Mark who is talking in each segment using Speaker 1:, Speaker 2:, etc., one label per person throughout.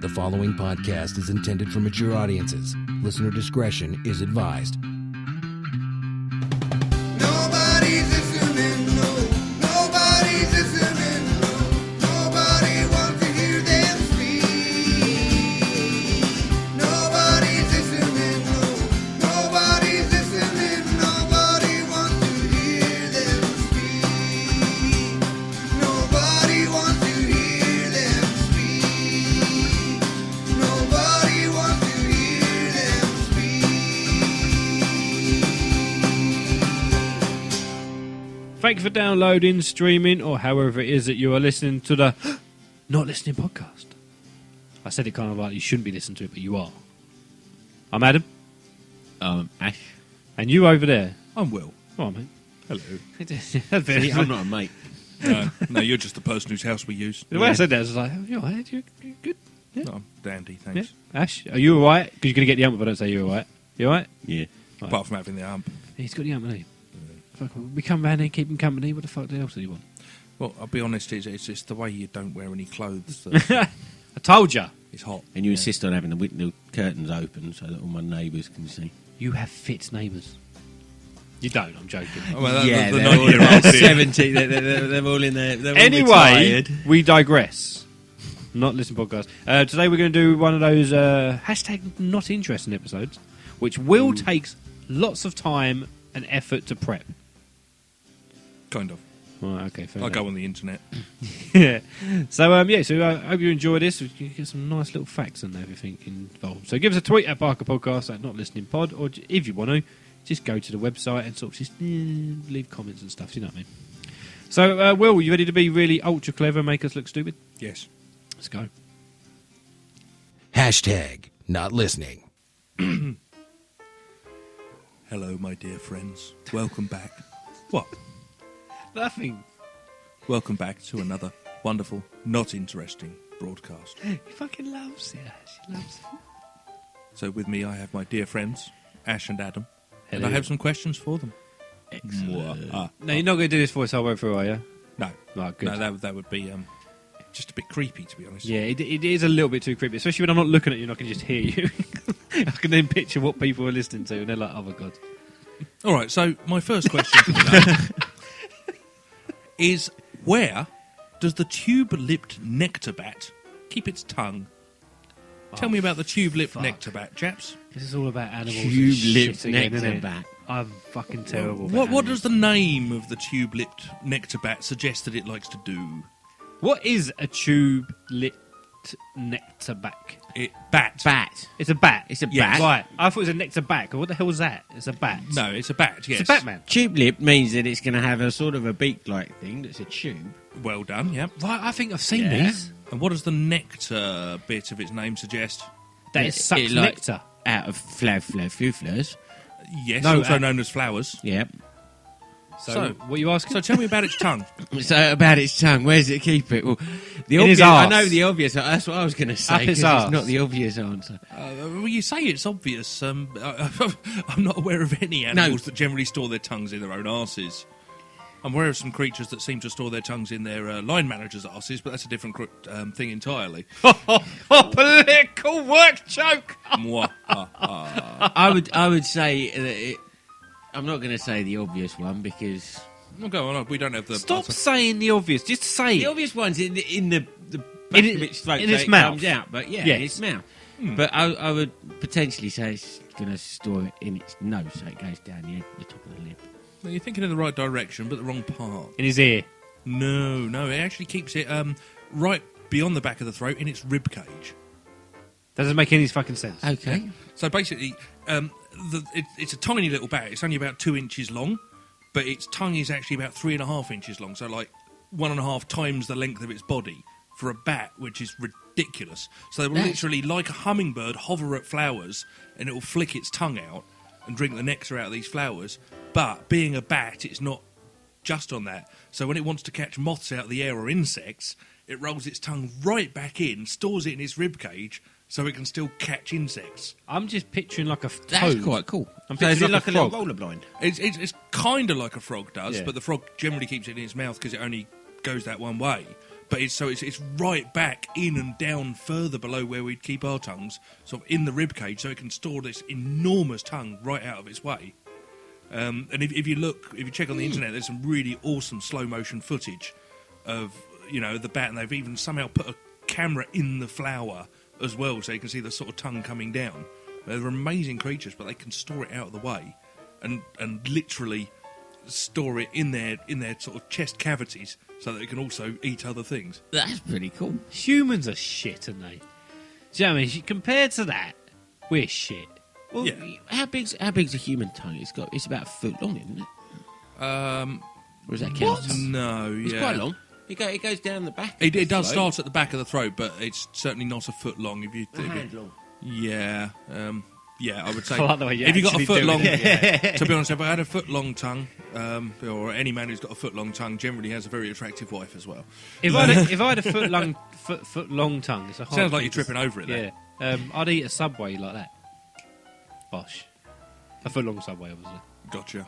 Speaker 1: The following podcast is intended for mature audiences. Listener discretion is advised.
Speaker 2: Nobody's listening, no. Nobody's listening, no. Nobody wants to hear them speak. Nobody's listening, no. Nobody's listening. Nobody wants to hear them speak. Nobody wants to hear them speak. Nobody wants to hear them speak.
Speaker 3: Thank you for downloading, streaming, or however it is that you are listening to the Not Listening podcast. I said it kind of like you shouldn't be listening to it, but you are. I'm Adam.
Speaker 4: Ash.
Speaker 3: And you over there.
Speaker 5: I'm Will.
Speaker 3: Oh, mate.
Speaker 5: Hello.
Speaker 3: See,
Speaker 4: I'm not a mate.
Speaker 5: No, you're just the person whose house we use.
Speaker 3: The way I said that, I was like, you alright? You good? Yeah.
Speaker 5: No, I'm dandy,
Speaker 3: Yeah.
Speaker 5: thanks.
Speaker 3: Ash, are you alright? Because you're going to get the hump if I don't say you're alright. You alright?
Speaker 4: Yeah.
Speaker 5: Apart from having the hump.
Speaker 3: He's got the hump, hasn't he? Fuck, we come round and keep him company. What the fuck else do you want?
Speaker 5: Well, I'll be honest, it's just the way you don't wear any clothes that
Speaker 3: I told you.
Speaker 5: is hot.
Speaker 4: And you insist on having the curtains open so that all my neighbours can see.
Speaker 3: You have fit neighbours. You don't, I'm joking.
Speaker 5: Oh, well,
Speaker 4: the
Speaker 5: the
Speaker 4: they're all
Speaker 5: 9-year-old did.
Speaker 4: 70. They're all in there. They're all
Speaker 3: Anyway,
Speaker 4: retired.
Speaker 3: we digress. Not listen podcast. Today we're going to do one of those hashtag not interesting episodes, which will take lots of time and effort to prep.
Speaker 5: Kind of.
Speaker 3: Right, okay, fair
Speaker 5: I
Speaker 3: enough.
Speaker 5: go on the internet.
Speaker 3: Yeah. So, I hope you enjoy this. You get some nice little facts and everything involved. So give us a tweet at Barker Podcast at Not Listening Pod, or if you want to, just go to the website and sort of just leave comments and stuff. You know what I mean? So, Will, you ready to be really ultra clever and make us look stupid?
Speaker 5: Yes.
Speaker 3: Let's go.
Speaker 1: Hashtag not listening.
Speaker 5: Hello, my dear friends. Welcome back. What?
Speaker 3: Nothing.
Speaker 5: Welcome back to another wonderful, not interesting broadcast.
Speaker 3: He fucking loves it, Ash. He loves it.
Speaker 5: So with me, I have my dear friends, Ash and Adam. And
Speaker 3: Hello.
Speaker 5: I have some questions for them.
Speaker 4: Excellent.
Speaker 3: No, you're not going to do this voice all the way through, are you?
Speaker 5: No.
Speaker 3: Right, good.
Speaker 5: No, that would be just a bit creepy, to be honest.
Speaker 3: Yeah, it is a little bit too creepy, especially when I'm not looking at you and I can just hear you. I can then picture what people are listening to, and they're like, oh my god.
Speaker 5: All right, so my first question for today is, where does the tube-lipped nectar bat keep its tongue? Tell me about the tube-lipped
Speaker 3: fuck.
Speaker 5: nectar bat, chaps.
Speaker 3: This is all about animals.
Speaker 4: Tube-lipped
Speaker 3: and shit again,
Speaker 4: nectar
Speaker 3: isn't it?
Speaker 4: bat.
Speaker 3: I'm fucking terrible.
Speaker 5: What
Speaker 3: about
Speaker 5: does the name of the tube-lipped nectar bat suggest that it likes to do?
Speaker 3: What is a tube-lipped nectar bat?
Speaker 5: Bat.
Speaker 4: Bat.
Speaker 3: It's a bat.
Speaker 4: It's a
Speaker 5: Yes.
Speaker 4: bat.
Speaker 3: Right, I thought it was a nectar bat. What the hell was that? It's a bat.
Speaker 5: No, it's a bat, yes.
Speaker 3: It's a Batman.
Speaker 4: Tube lip means that it's going to have a sort of a beak-like thing that's a tube.
Speaker 5: Well done, yep.
Speaker 3: Right, I think I've seen
Speaker 4: Yeah.
Speaker 3: these.
Speaker 5: And what does the nectar bit of its name suggest?
Speaker 3: That it sucks nectar.
Speaker 4: Out of flowers.
Speaker 5: Yes,
Speaker 3: No,
Speaker 5: also known as flowers.
Speaker 4: Yep.
Speaker 5: So-
Speaker 3: what are you asking?
Speaker 5: So tell me about its tongue.
Speaker 4: So about its tongue, where does it keep it? Well, the
Speaker 3: In his
Speaker 4: obvious. I
Speaker 3: arse.
Speaker 4: know the obvious. That's what I was going to say.
Speaker 3: Up its
Speaker 4: 'cause
Speaker 3: arse.
Speaker 4: it's not the obvious answer.
Speaker 5: Well, you say it's obvious. I'm not aware of any animals that generally store their tongues in their own arses. I'm aware of some creatures that seem to store their tongues in their line managers' arses, but that's a different thing entirely.
Speaker 3: Political work joke.
Speaker 5: Mwah, ah, ah.
Speaker 4: I would say that I'm not going to say the obvious one because
Speaker 5: Well, go on. We don't have the
Speaker 3: Stop
Speaker 5: answer.
Speaker 3: saying the obvious. Just say
Speaker 4: the
Speaker 3: it.
Speaker 4: obvious one's in the back
Speaker 3: In
Speaker 4: of its throat,
Speaker 3: in
Speaker 4: so
Speaker 3: its
Speaker 4: it
Speaker 3: mouth.
Speaker 4: comes out. But yeah,
Speaker 3: Yes.
Speaker 4: in its mouth. But I would potentially say it's going to store it in its nose, so it goes down the top of the lip.
Speaker 5: Well, you're thinking in the right direction, but the wrong part.
Speaker 3: In his ear.
Speaker 5: No. It actually keeps it right beyond the back of the throat in its rib cage.
Speaker 3: That doesn't make any fucking sense.
Speaker 4: Okay.
Speaker 5: So basically, it's a tiny little bat. It's only about 2 inches long, but its tongue is actually about 3.5 inches long. So like 1.5 times the length of its body for a bat, which is ridiculous. So they will literally, like a hummingbird, hover at flowers, and it will flick its tongue out and drink the nectar out of these flowers. But being a bat, it's not just on that. So when it wants to catch moths out of the air or insects, it rolls its tongue right back in, stores it in its rib cage, so it can still catch insects.
Speaker 3: I'm just picturing like a toad.
Speaker 4: That's quite cool.
Speaker 3: I'm
Speaker 4: So is
Speaker 3: picturing
Speaker 4: it like a little
Speaker 3: frog.
Speaker 4: roller blind?
Speaker 5: It's kind of like a frog does,
Speaker 3: Yeah.
Speaker 5: but the frog generally keeps it in its mouth because it only goes that one way. but it's right back in and down further below where we'd keep our tongues, sort of in the rib cage, so it can store this enormous tongue right out of its way. And if you check on the internet, there's some really awesome slow motion footage of the bat, and they've even somehow put a camera in the flower as well, so you can see the sort of tongue coming down. They're amazing creatures, but they can store it out of the way, and literally store it in their sort of chest cavities, so that it can also eat other things.
Speaker 4: That's pretty cool.
Speaker 3: Humans are shit, aren't they? Do you know what I mean? Compared to that, we're shit.
Speaker 4: Well,
Speaker 5: Yeah.
Speaker 4: how big's a human tongue? It's about a foot long, isn't it? Or is that count?
Speaker 5: No,
Speaker 4: It's
Speaker 5: yeah.
Speaker 4: quite long. It goes down the back.
Speaker 5: It does
Speaker 4: throat.
Speaker 5: start at the back of the throat, but it's certainly not a foot long. If you,
Speaker 4: A hand long.
Speaker 5: yeah, I would say.
Speaker 3: I like the way you
Speaker 5: if you got a
Speaker 3: actually
Speaker 5: foot
Speaker 3: do
Speaker 5: long,
Speaker 3: it.
Speaker 5: to be honest, if I had a foot long tongue, or any man who's got a foot long tongue, generally has a very attractive wife as well.
Speaker 3: If I had a foot long tongue, it's a hard
Speaker 5: Sounds like
Speaker 3: thing
Speaker 5: you're
Speaker 3: to-
Speaker 5: tripping over it. There.
Speaker 3: Yeah, I'd eat a Subway like that. Bosh, a foot long Subway, obviously.
Speaker 5: Gotcha.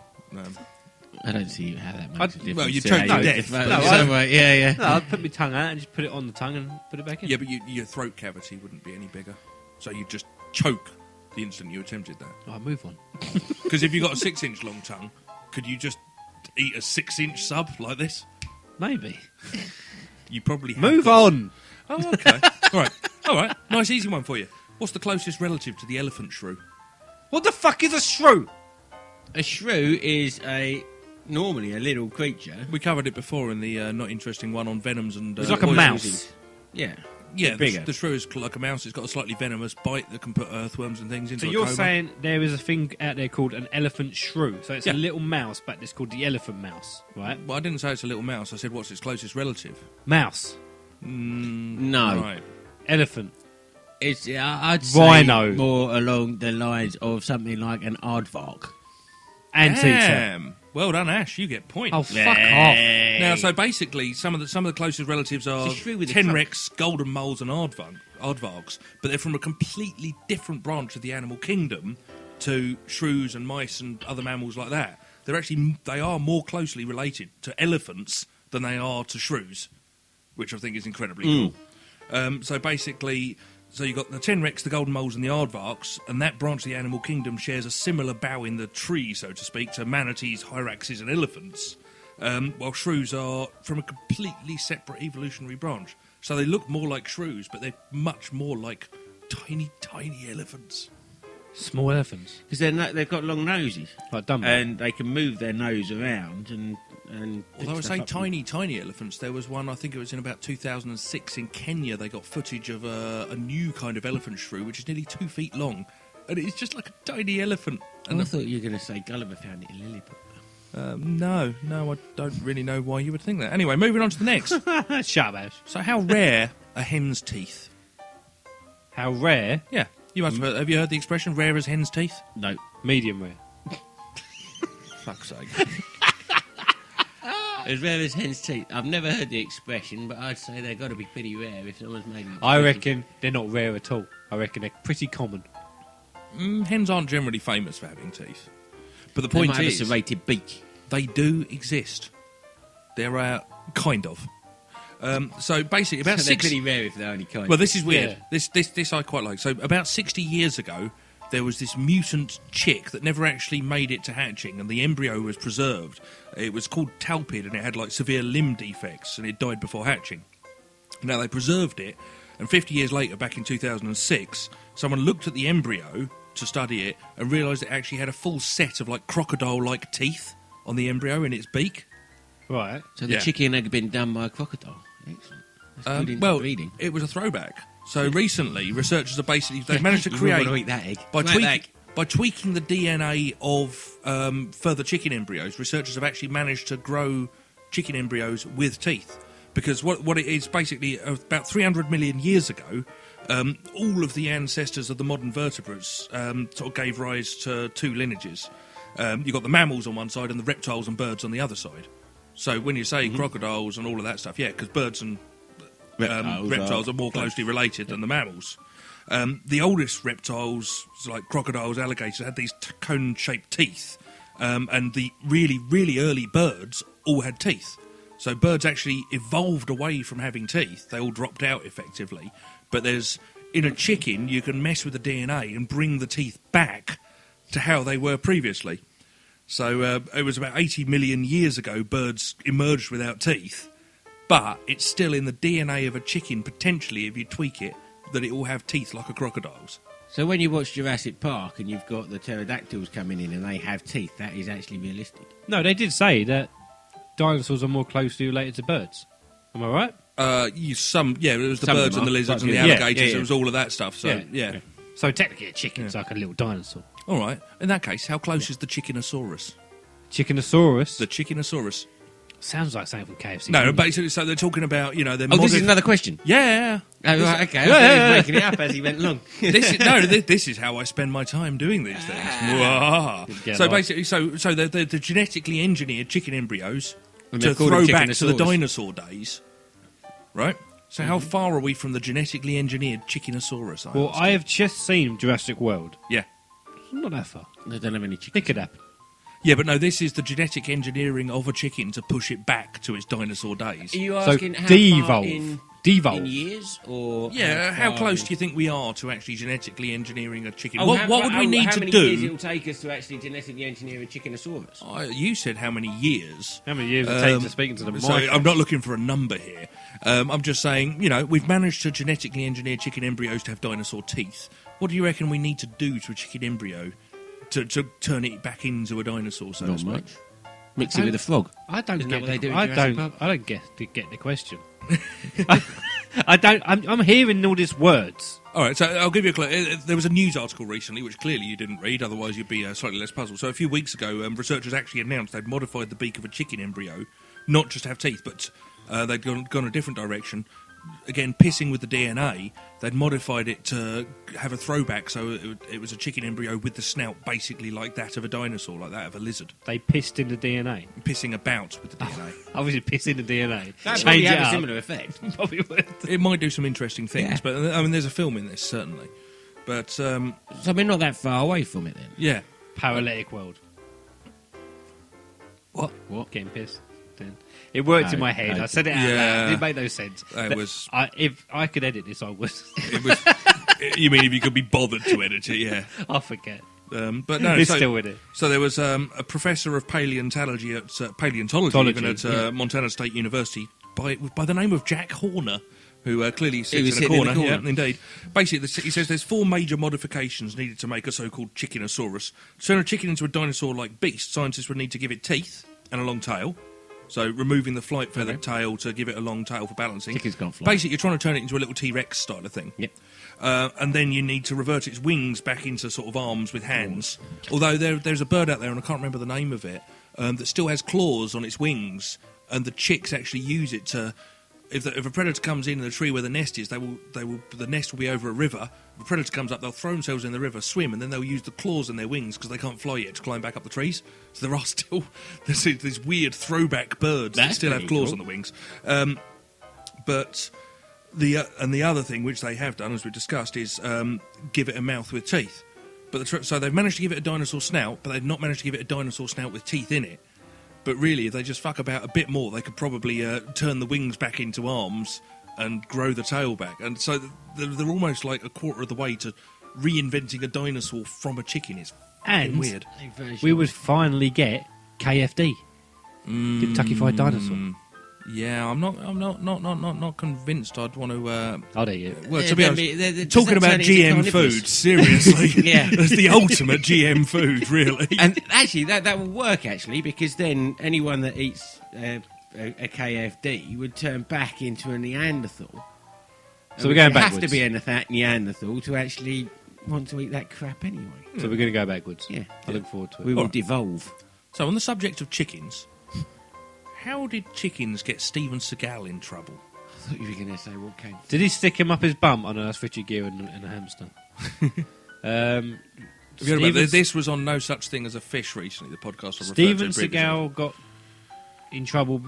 Speaker 4: I don't see how that makes
Speaker 3: I'd-
Speaker 4: a difference.
Speaker 5: well, you
Speaker 4: to
Speaker 5: choke
Speaker 4: how
Speaker 5: to
Speaker 4: you-
Speaker 5: death.
Speaker 4: No,
Speaker 3: No,
Speaker 4: somewhere, yeah.
Speaker 3: No, I'd put my tongue out and just put it on the tongue and put it back in.
Speaker 5: Yeah, but your throat cavity wouldn't be any bigger, so you'd just choke the instant you attempted that.
Speaker 3: Oh, move on.
Speaker 5: Because if you got a 6-inch long tongue, could you just eat a 6-inch sub like this?
Speaker 3: Maybe.
Speaker 5: You probably have
Speaker 3: Move
Speaker 5: got-
Speaker 3: on.
Speaker 5: Oh, okay. All right. Nice, easy one for you. What's the closest relative to the elephant shrew?
Speaker 3: What the fuck is a shrew?
Speaker 4: A shrew is normally a little creature.
Speaker 5: We covered it before in the not interesting one on venoms and.
Speaker 3: It's like a
Speaker 5: poisons.
Speaker 3: mouse.
Speaker 4: Yeah.
Speaker 5: Yeah,
Speaker 4: Bigger.
Speaker 5: the shrew is like a mouse. It's got a slightly venomous bite that can put earthworms and things into
Speaker 3: So
Speaker 5: a
Speaker 3: you're
Speaker 5: coma.
Speaker 3: saying there is a thing out there called an elephant shrew. So it's
Speaker 5: Yeah.
Speaker 3: a little mouse, but it's called the elephant mouse, right?
Speaker 5: Well, I didn't say it's a little mouse. I said what's its closest relative.
Speaker 3: Mouse,
Speaker 4: No.
Speaker 5: Right.
Speaker 3: elephant.
Speaker 4: It's I'd say
Speaker 3: Rhino.
Speaker 4: more along the lines of something like an aardvark.
Speaker 3: Anteater.
Speaker 5: Damn. Well done, Ash. You get point.
Speaker 3: Oh, fuck off.
Speaker 5: Now, so basically, some of the closest relatives are
Speaker 4: It's a shrew with a
Speaker 5: tenrecs, golden moles, and aardvarks, but they're from a completely different branch of the animal kingdom to shrews and mice and other mammals like that. They are more closely related to elephants than they are to shrews, which I think is incredibly cool. So basically, so you've got the tenrecs, the golden moles, and the aardvarks, and that branch of the animal kingdom shares a similar bough in the tree, so to speak, to manatees, hyraxes, and elephants, while shrews are from a completely separate evolutionary branch. So they look more like shrews, but they're much more like tiny, tiny elephants.
Speaker 3: Small elephants.
Speaker 4: Because they've got long noses.
Speaker 3: Like Dumbo.
Speaker 4: And they can move their nose around and
Speaker 5: Although I
Speaker 4: pick
Speaker 5: say
Speaker 4: stuff up.
Speaker 5: tiny, tiny elephants, there was one, I think it was in about 2006 in Kenya, they got footage of a new kind of elephant shrew, which is nearly 2 feet long. And it's just like a tiny elephant. And
Speaker 4: I thought you were going to say Gulliver found it in Lilliput.
Speaker 5: no, I don't really know why you would think that. Anyway, moving on to the next.
Speaker 3: Shut up, Ash.
Speaker 5: So how rare are hen's teeth?
Speaker 3: How rare?
Speaker 5: Yeah, you must have you heard the expression, rare as hen's teeth?
Speaker 4: No.
Speaker 3: Medium rare.
Speaker 5: Fuck's sake.
Speaker 4: As rare as hen's teeth. I've never heard the expression, but I'd say they've got to be pretty rare if someone's made an
Speaker 3: I
Speaker 4: expression.
Speaker 3: reckon they're not rare at all. I reckon they're pretty common.
Speaker 5: Hens aren't generally famous for having teeth. But the
Speaker 4: They
Speaker 5: point
Speaker 4: might have a
Speaker 5: is,
Speaker 4: serrated beak.
Speaker 5: they do exist. They're kind of. So basically, about
Speaker 4: So they're
Speaker 5: 6...
Speaker 4: pretty rare if they're only kind.
Speaker 5: Well, this is weird.
Speaker 3: Yeah.
Speaker 5: This I quite like. So about 60 years ago, there was this mutant chick that never actually made it to hatching, and the embryo was preserved. It was called Talpid, and it had like severe limb defects, and it died before hatching. Now they preserved it, and 50 years later, back in 2006, someone looked at the embryo to study it and realised it actually had a full set of like crocodile-like teeth on the embryo in its beak.
Speaker 3: Right.
Speaker 4: So the
Speaker 5: Yeah.
Speaker 4: chicken had been done by a crocodile. Excellent. That's good into
Speaker 5: Well,
Speaker 4: breeding.
Speaker 5: it was a throwback. So recently, researchers have basically they've managed to
Speaker 4: You
Speaker 5: create
Speaker 4: want to eat that egg.
Speaker 5: by by tweaking the DNA of further chicken embryos. Researchers have actually managed to grow chicken embryos with teeth, because what it is basically about 300 million years ago, all of the ancestors of the modern vertebrates sort of gave rise to two lineages. You've got the mammals on one side and the reptiles and birds on the other side. So when you say crocodiles and all of that stuff, yeah, because birds and reptiles are more closely related than the mammals. The oldest reptiles, so like crocodiles, alligators, had these cone-shaped teeth, and the really, really early birds all had teeth. So birds actually evolved away from having teeth. They all dropped out effectively. But in a chicken, you can mess with the DNA and bring the teeth back to how they were previously. So it was about 80 million years ago birds emerged without teeth. But it's still in the DNA of a chicken, potentially, if you tweak it, that it will have teeth like a crocodile's.
Speaker 4: So when you watch Jurassic Park and you've got the pterodactyls coming in and they have teeth, that is actually realistic.
Speaker 3: No, they did say that dinosaurs are more closely related to birds. Am I right?
Speaker 5: It was the
Speaker 4: Some of
Speaker 5: birds
Speaker 4: them
Speaker 5: and the
Speaker 4: are.
Speaker 5: lizards and the
Speaker 3: Yeah,
Speaker 5: alligators.
Speaker 3: yeah.
Speaker 5: It was all of that stuff. So, yeah.
Speaker 3: So technically a chicken's like a little dinosaur.
Speaker 5: All right. In that case, how close is the Chickenosaurus?
Speaker 3: Chickenosaurus?
Speaker 5: The Chickenosaurus.
Speaker 3: Sounds like something from KFC.
Speaker 5: No, basically, so they're talking about, they're
Speaker 4: This is another question.
Speaker 5: Yeah.
Speaker 4: Oh, right, okay. I thought he was making it up as he went along.
Speaker 5: This is how I spend my time doing these things. Mwah.
Speaker 3: Get
Speaker 5: So
Speaker 3: lost.
Speaker 5: basically, so they're genetically engineered chicken embryos
Speaker 4: And
Speaker 5: to
Speaker 4: they're called
Speaker 5: throw
Speaker 4: them
Speaker 5: back to the
Speaker 4: Chickenosaurs.
Speaker 5: dinosaur days, right? So how far are we from the genetically engineered Chickenosaurus?
Speaker 3: Well,
Speaker 5: asked?
Speaker 3: I have just seen Jurassic World.
Speaker 5: Yeah.
Speaker 3: Not that far.
Speaker 4: They don't have any chickens.
Speaker 3: It could happen.
Speaker 5: Yeah, but no, this is the genetic engineering of a chicken to push it back to its dinosaur days.
Speaker 4: Are you
Speaker 3: So
Speaker 4: asking how
Speaker 3: devolve.
Speaker 4: far in
Speaker 3: Devolve.
Speaker 4: years? Or
Speaker 5: Yeah, how
Speaker 4: far
Speaker 5: close
Speaker 4: in-
Speaker 5: do you think we are to actually genetically engineering a chicken?
Speaker 4: Oh,
Speaker 5: what would we need
Speaker 4: how
Speaker 5: to
Speaker 4: many years
Speaker 5: do?
Speaker 4: it'll take us to actually genetically engineer a Chickenosaurus?
Speaker 5: You said how many years?
Speaker 3: How many years it takes to speak into the mic?
Speaker 5: So I'm not looking for a number here. I'm just saying, we've managed to genetically engineer chicken embryos to have dinosaur teeth. What do you reckon we need to do to a chicken embryo to turn it back into a dinosaur? So to
Speaker 4: Not
Speaker 5: speak?
Speaker 4: much. Mix it with a frog.
Speaker 3: I don't
Speaker 4: Isn't that
Speaker 3: get.
Speaker 4: what they do in
Speaker 3: I
Speaker 4: Jurassic
Speaker 3: don't.
Speaker 4: Park?
Speaker 3: I don't get the question. I don't. I'm hearing all these words.
Speaker 5: All right, so I'll give you a clue. There was a news article recently, which clearly you didn't read, otherwise you'd be slightly less puzzled. So a few weeks ago, researchers actually announced they'd modified the beak of a chicken embryo, not just to have teeth, but they'd gone a different direction. Again, pissing with the DNA, they'd modified it to have a throwback, so it was a chicken embryo with the snout basically like that of a dinosaur, like that of a lizard.
Speaker 3: They pissed in the DNA.
Speaker 5: Pissing about with the DNA.
Speaker 3: Obviously, piss in the DNA.
Speaker 4: That
Speaker 3: Change
Speaker 4: probably
Speaker 3: it
Speaker 4: have a
Speaker 3: up.
Speaker 4: similar effect.
Speaker 3: Probably would.
Speaker 5: It might do some interesting things,
Speaker 4: Yeah.
Speaker 5: but I mean, there's a film in this, certainly. But,
Speaker 4: So we're not that far away from it then.
Speaker 5: yeah.
Speaker 3: Paralytic world.
Speaker 5: What?
Speaker 3: Getting pissed. Then. It worked in my head. I said it out
Speaker 5: Yeah.
Speaker 3: loud. It didn't make no sense.
Speaker 5: That was-
Speaker 3: If I could edit this, I would.
Speaker 5: It was. You mean if you could be bothered to edit it, yeah.
Speaker 3: I forget.
Speaker 5: But no,
Speaker 3: It's
Speaker 5: so,
Speaker 3: still with it.
Speaker 5: So there was a professor of paleontology at even at Montana State University by the name of Jack Horner, who clearly
Speaker 4: He
Speaker 5: sits
Speaker 4: was
Speaker 5: in a
Speaker 4: sitting in
Speaker 5: corner.
Speaker 4: the corner.
Speaker 5: Yeah, indeed. Basically, he says there's 4 major modifications needed to make a so-called Chickenosaurus. To turn a chicken into a dinosaur-like beast, scientists would need to give it teeth and a long tail. So removing the flight feather tail to give it a long tail for balancing.
Speaker 4: Chickens can't fly.
Speaker 5: Basically, you're trying to turn it into a little T-Rex style of thing.
Speaker 4: Yep.
Speaker 5: And then you need to revert its wings back into sort of arms with hands. Although there's a bird out there, and I can't remember the name of it, that still has claws on its wings, and the chicks actually use it to. If a predator comes in the tree where the nest is, the nest will be over a river. If a predator comes up, they'll throw themselves in the river, swim, and then they'll use the claws in their wings because they can't fly yet to climb back up the trees. So there are still there's these weird throwback birds that
Speaker 4: That's
Speaker 5: still have
Speaker 4: pretty
Speaker 5: claws
Speaker 4: cool.
Speaker 5: on the wings. But the other thing which they have done, as we discussed, is give it a mouth with teeth. But so they've managed to give it a dinosaur snout, but they've not managed to give it a dinosaur snout with teeth in it. But really, if they just fuck about a bit more, they could probably turn the wings back into arms and grow the tail back. And so they're almost like a quarter of the way to reinventing a dinosaur from a chicken. Is fucking
Speaker 3: And
Speaker 5: weird.
Speaker 3: we would finally get KFD, Kentucky Fried Dinosaur.
Speaker 5: Yeah, I'm not convinced. I'd want to.
Speaker 3: I'd eat it.
Speaker 5: Well, to be honest,
Speaker 4: Does
Speaker 5: talking
Speaker 4: that
Speaker 5: about
Speaker 4: turn into
Speaker 5: GM
Speaker 4: carnivorous?
Speaker 5: food, seriously,
Speaker 4: Yeah.
Speaker 5: that's the ultimate GM food, really.
Speaker 4: And actually, that will work, actually, because then anyone that eats a KFD would turn back into a Neanderthal.
Speaker 3: So we're going
Speaker 4: You have
Speaker 3: backwards.
Speaker 4: to be a Neanderthal to actually want to eat that crap anyway.
Speaker 3: So we're going to go backwards.
Speaker 4: Yeah.
Speaker 3: I look forward to it.
Speaker 4: We will
Speaker 5: Alright.
Speaker 4: devolve.
Speaker 5: So, on the subject of chickens, how did chickens get Steven Seagal in trouble?
Speaker 4: I thought you were going to say what came.
Speaker 3: Did he stick him up his bum? Oh no, that's Richard Gere and a hamster.
Speaker 5: This was on No Such Thing as a Fish recently, the podcast I referred
Speaker 3: Steven
Speaker 5: to previously.
Speaker 3: Seagal got in trouble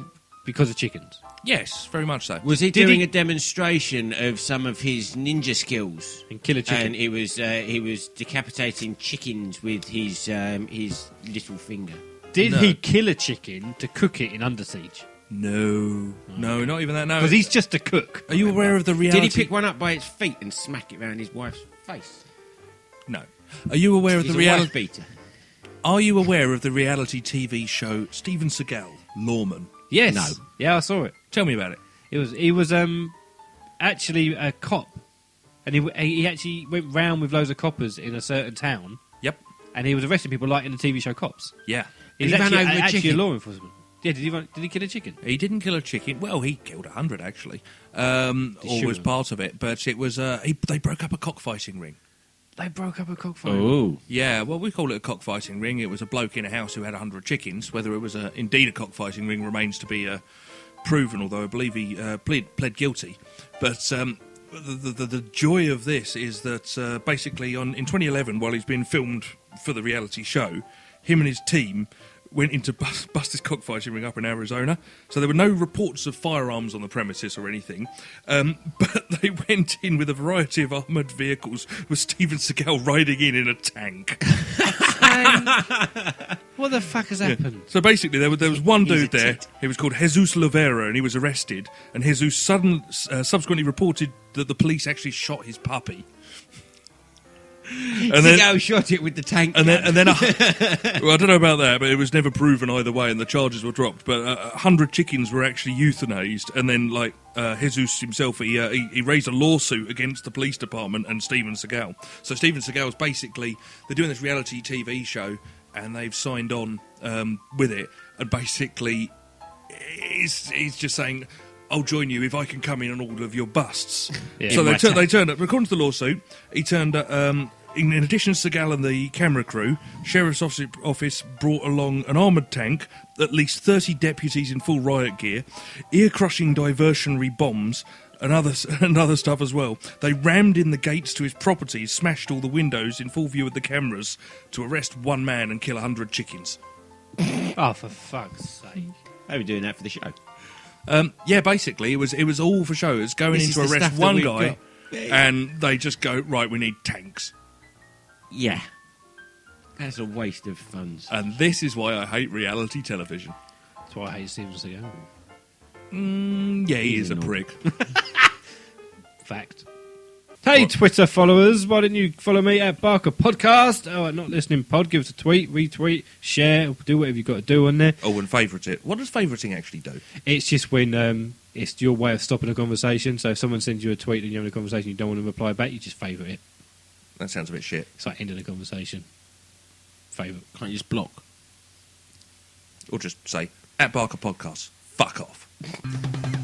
Speaker 3: because of chickens.
Speaker 5: Yes, very much so.
Speaker 4: Was he
Speaker 3: Did
Speaker 4: doing
Speaker 3: he-
Speaker 4: a demonstration of some of his ninja skills?
Speaker 3: And kill a chicken.
Speaker 4: And he was decapitating chickens with his little finger.
Speaker 3: Did
Speaker 5: No.
Speaker 3: he kill a chicken to cook it in Under Siege?
Speaker 5: No, not even that. No,
Speaker 3: Because he's just a cook.
Speaker 5: Are you aware of the reality?
Speaker 4: Did he pick one up by its feet and smack it round his wife's face?
Speaker 5: No. Are you aware of
Speaker 4: He's
Speaker 5: the
Speaker 4: a
Speaker 5: reality?
Speaker 4: wife beater.
Speaker 5: Are you aware of the reality TV show Steven Seagal, Lawman?
Speaker 3: Yes.
Speaker 4: No.
Speaker 3: Yeah, I saw it.
Speaker 5: Tell me about it.
Speaker 3: He was actually a cop, and he actually went round with loads of coppers in a certain town,
Speaker 5: Yep.
Speaker 3: and he was arresting people like in the TV show Cops.
Speaker 5: Yeah.
Speaker 3: He's
Speaker 4: He ran
Speaker 3: actually,
Speaker 4: over a
Speaker 3: actually
Speaker 4: chicken.
Speaker 3: a law enforcement. Yeah, did he kill a chicken?
Speaker 5: He didn't kill a chicken. Well, he killed 100 actually, or
Speaker 3: should
Speaker 5: was
Speaker 3: have.
Speaker 5: part of it. But it was they broke up a cockfighting ring.
Speaker 3: They broke up a cockfight.
Speaker 4: Oh.
Speaker 5: Yeah, well, we call it a cockfighting ring. It was a bloke in a house who had 100 chickens. Whether it was indeed a cockfighting ring remains to be proven, although I believe he pled guilty. But the joy of this is that basically in 2011, while he's been filmed for the reality show, him and his team went in to bust this cockfighting ring up in Arizona. So there were no reports of firearms on the premises or anything. But they went in with a variety of armoured vehicles with Steven Seagal riding in a tank.
Speaker 3: What the fuck has happened?
Speaker 5: So basically there was one
Speaker 4: He's
Speaker 5: dude
Speaker 4: a
Speaker 5: there.
Speaker 4: tit.
Speaker 5: He was called Jesus Lovera and he was arrested. And Jesus subsequently reported that the police actually shot his puppy. And
Speaker 4: Seagal shot it with the tank.
Speaker 5: And
Speaker 4: gun.
Speaker 5: then well, I don't know about that, but it was never proven either way, and the charges were dropped. But 100 chickens were actually euthanized, and then Jesus himself, he raised a lawsuit against the police department and Steven Seagal. So Steven Seagal's basically they're doing this reality TV show, and they've signed on with it, and basically he's just saying, I'll join you if I can come in on all of your busts.
Speaker 3: Yeah.
Speaker 5: So
Speaker 3: In my
Speaker 5: they turned up. According to the lawsuit, he turned up. In addition to Seagal and the camera crew, Sheriff's Office brought along an armoured tank, at least 30 deputies in full riot gear, ear-crushing diversionary bombs, and other stuff as well. They rammed in the gates to his property, smashed all the windows in full view of the cameras to arrest one man and kill 100 chickens.
Speaker 3: Oh, for fuck's sake.
Speaker 4: They were doing that for the show.
Speaker 5: Yeah, basically, it was all for show. It was going
Speaker 4: This
Speaker 5: in
Speaker 4: is
Speaker 5: to
Speaker 4: the
Speaker 5: arrest
Speaker 4: stuff that
Speaker 5: one
Speaker 4: we've
Speaker 5: guy,
Speaker 4: got.
Speaker 5: and they just go, right, we need tanks.
Speaker 4: Yeah. That's a waste of funds.
Speaker 5: And this is why I hate reality television.
Speaker 3: That's why I hate Steven Seagal.
Speaker 5: Yeah, he
Speaker 4: He's
Speaker 5: is a
Speaker 4: annoying.
Speaker 5: prick.
Speaker 3: Fact. Hey, Twitter followers, why don't you follow me at Barker Podcast? Oh, at Not Listening Pod. Give us a tweet, retweet, share, do whatever you've got to do on there.
Speaker 5: Oh, and favourite it. What does favouriting actually do?
Speaker 3: It's just when it's your way of stopping a conversation. So if someone sends you a tweet and you're having a conversation you don't want to reply back, you just favourite it.
Speaker 5: That sounds a bit shit.
Speaker 3: It's like ending a conversation. Favourite.
Speaker 4: Can't you just block?
Speaker 5: Or just say, at Barker Podcast, fuck off.